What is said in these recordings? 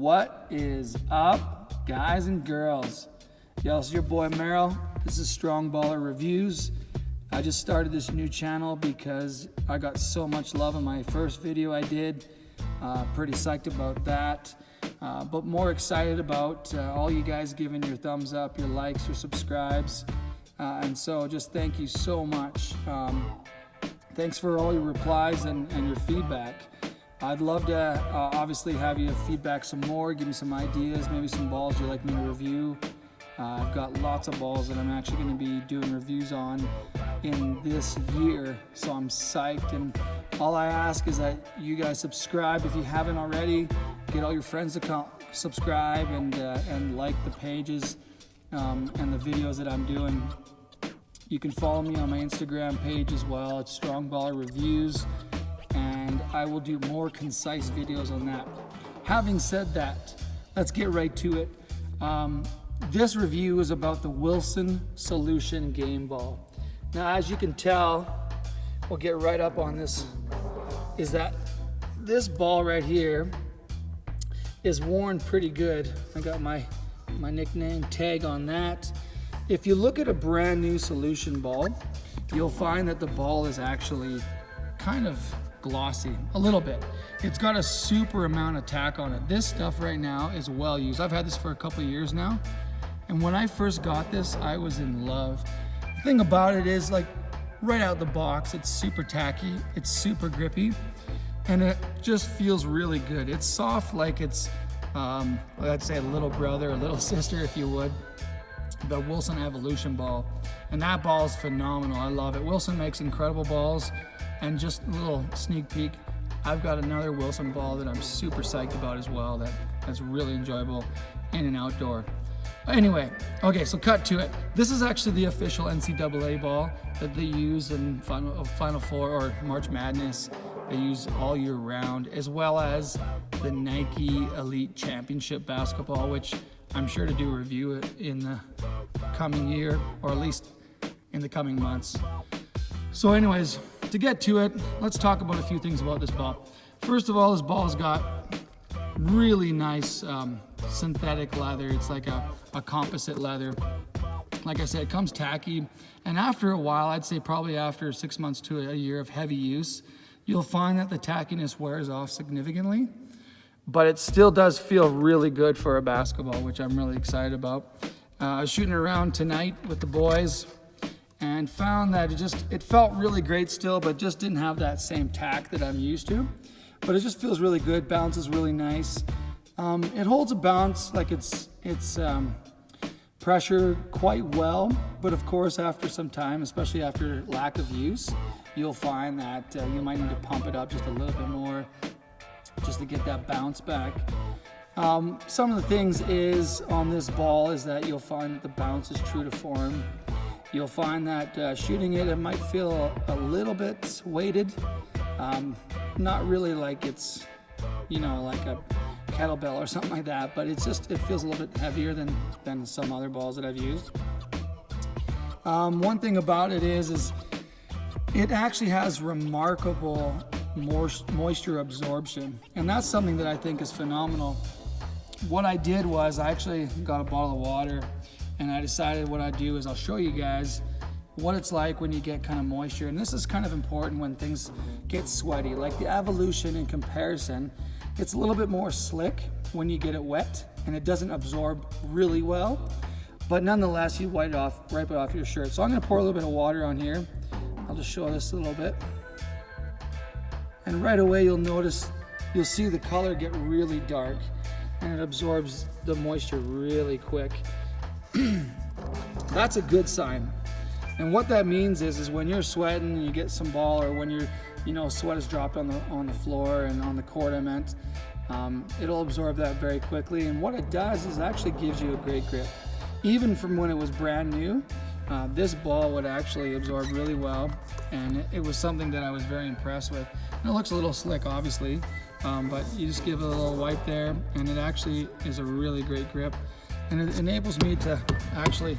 What is up, guys and girls? Yo, it's your boy Merrill. This is Strong Baller Reviews. I just started this new channel because I got so much love in my first video I did. Pretty psyched about that. But more excited about all you guys giving your thumbs up, your likes, your subscribes. And so just thank you so much. Thanks for all your replies and your feedback. I'd love to obviously have you feedback some more, give me some ideas, maybe some balls you'd like me to review. I've got lots of balls that I'm actually going to be doing reviews on in this year, so I'm psyched. And all I ask is that you guys subscribe if you haven't already. Get all your friends to subscribe and like the pages and the videos that I'm doing. You can follow me on my Instagram page as well. It's Strong Baller Reviews, and I will do more concise videos on that. Having said that, let's get right to it. This review is about the Wilson Solution game ball. Now, as you can tell, we'll get right up on this, is that this ball right here is worn pretty good. I got my nickname tag on that. If you look at a brand new Solution ball, you'll find that the ball is actually kind of glossy, a little bit. It's got a super amount of tack on it. This stuff right now is well used. I've had this for a couple of years now, and when I first got this, I was in love. The thing about it is, like, right out the box, it's super tacky, it's super grippy, and it just feels really good. It's soft, like it's, I'd say a little brother, a little sister, if you would, the Wilson Evolution ball. And that ball is phenomenal. I love it. Wilson makes incredible balls. And just a little sneak peek, I've got another Wilson ball that I'm super psyched about as well, that's really enjoyable in an outdoor. Anyway, okay, so cut to it. This is actually the official NCAA ball that they use in Final Four or March Madness. They use all year round, as well as the Nike Elite Championship basketball, which I'm sure to do a review in the coming year, or at least in the coming months. So anyways, to get to it, let's talk about a few things about this ball. First of all, this ball's got really nice synthetic leather. It's like a composite leather. Like I said, it comes tacky, and after a while, I'd say probably after 6 months to a year of heavy use, you'll find that the tackiness wears off significantly, but it still does feel really good for a basketball, which I'm really excited about. I was shooting around tonight with the boys and found that it felt really great still, but just didn't have that same tack that I'm used to. But it just feels really good, bounces really nice. It holds a bounce, like it's pressure quite well, but of course after some time, especially after lack of use, you'll find that you might need to pump it up just a little bit more just to get that bounce back. Some of the things is on this ball is that you'll find that the bounce is true to form. You'll find that shooting it might feel a little bit weighted. Not really like it's, like a kettlebell or something like that, but it feels a little bit heavier than some other balls that I've used. One thing about it is it actually has remarkable moisture absorption, and that's something that I think is phenomenal. What I did was I actually got a bottle of water, and I decided what I'd do is I'll show you guys what it's like when you get kind of moisture. And this is kind of important when things get sweaty. Like the Evolution in comparison, it's a little bit more slick when you get it wet, and it doesn't absorb really well. But nonetheless, you wipe it off your shirt. So I'm gonna pour a little bit of water on here. I'll just show this a little bit. And right away you'll see the color get really dark, and it absorbs the moisture really quick. That's a good sign. And what that means is when you're sweating and you get some ball, or when sweat is dropped on the floor and on the court, I meant, it'll absorb that very quickly. And what it does is it actually gives you a great grip. Even from when it was brand new, this ball would actually absorb really well, and it was something that I was very impressed with. And it looks a little slick, obviously, but you just give it a little wipe there, and it actually is a really great grip. And it enables me to actually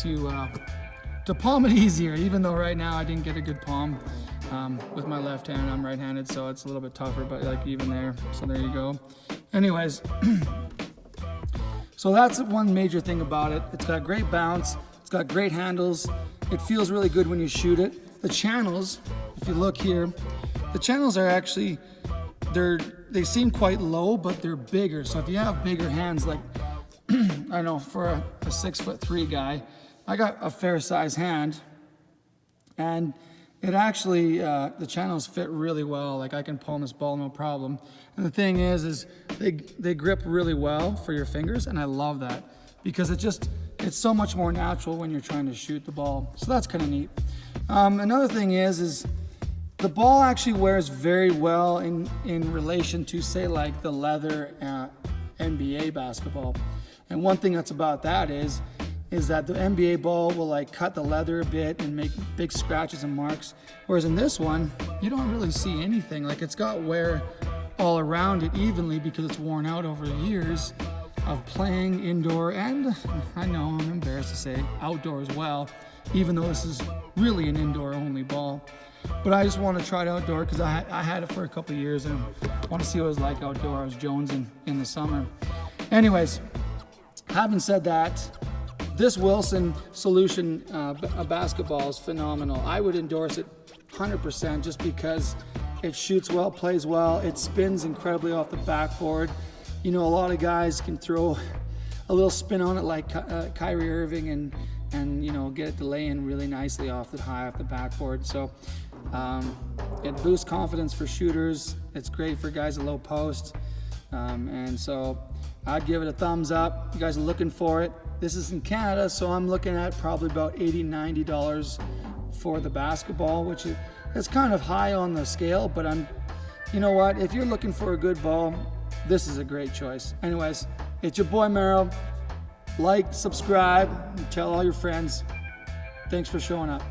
to palm it easier, even though right now I didn't get a good palm with my left hand. I'm right-handed, so it's a little bit tougher, but like even there. So there you go. Anyways, so that's one major thing about it. It's got great bounce, it's got great handles, it feels really good when you shoot it. The channels, if you look here, the channels are actually, they seem quite low, but they're bigger. So if you have bigger hands, like, I don't know, for a 6'3" guy, I got a fair size hand, and it actually, the channels fit really well. Like, I can palm this ball no problem. And the thing is they grip really well for your fingers, and I love that because it's so much more natural when you're trying to shoot the ball. So that's kind of neat. Another thing is the ball actually wears very well in relation to, say, like the leather NBA basketball. And one thing that's about that is that the NBA ball will like cut the leather a bit and make big scratches and marks. Whereas in this one, you don't really see anything. Like, it's got wear all around it evenly because it's worn out over years of playing indoor, and I know I'm embarrassed to say outdoor as well, even though this is really an indoor only ball. But I just want to try it outdoor because I had it for a couple of years and I want to see what it was like outdoor. I was jonesing in the summer. Anyways, having said that, this Wilson Solution basketball is phenomenal. I would endorse it 100% just because it shoots well, plays well, it spins incredibly off the backboard. You know, a lot of guys can throw a little spin on it like Kyrie Irving and you know, get it to lay in really nicely off the backboard. So it boosts confidence for shooters. It's great for guys at low post. And so I'd give it a thumbs up. You guys are looking for it. This is in Canada, so I'm looking at probably about $80, $90 for the basketball, which is kind of high on the scale, but you know what? If you're looking for a good ball, this is a great choice. Anyways, it's your boy Merrill. Like, subscribe, and tell all your friends. Thanks for showing up.